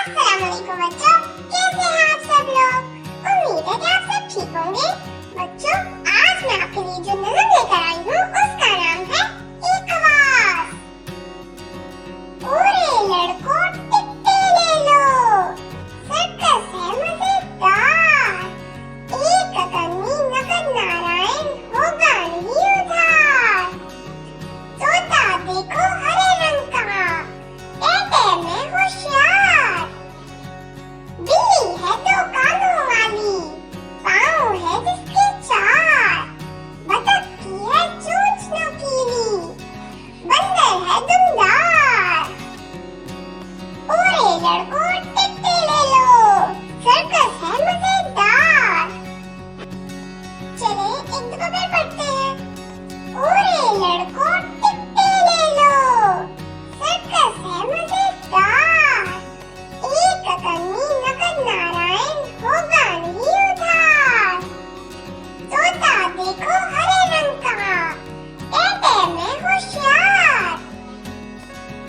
अस्सलामुअलैकुम बच्चों, कैसे हैं आप सब लोग। उम्मीद है कि आप सब ठीक होंगे। बच्चों, आज मैं आपके लिए जो नज़म लेकर आई हूँ उसका नाम है एक आवाज़। पूरे लड़कों टिकटे ले लो, सर्कस है मजेदार। एक कदमी नगद नारायण होगा नहीं उधार। तोता देखो हरे रंग का, कहते मैं होशियार। बिल्ली है दो कानों वाली, पाँव है जिसके चार। बतख की है चोंच नुकीली, बंदर है दुमदार। पूरे लड़कों टिकटे ले लो, सर्कस है मजेदार। चले एक दो पेड़ पढ़ते हैं। पूरे लड़कों टिकटे ले लो, सर्कस है मजेदार। एक कदमी नगद नारायण होगा नहीं उधार। तोता देखो हरे रंग का, कहते मैं होशियार।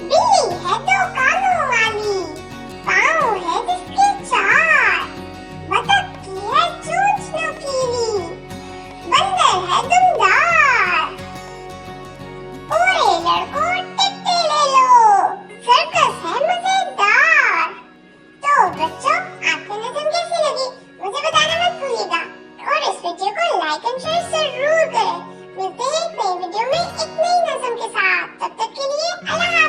बिल्ली है दो कानों वाली, पाँव है जिसके चार। बतख की है चोंच नुकीली, बंदर है दुमदार। पूरे लड़कों टिकटे ले लो, सर्कस है मजेदार। तो बच्चों, आपको नज़म कैसी लगी मुझे बताना मत भूलिएगा और इस वीडियो को लाइक एंड शेयर जरूर करें। मिलते हैं एक नई वीडियो में एक नई नज़म के साथ। तब तक के लिए अल्लाह।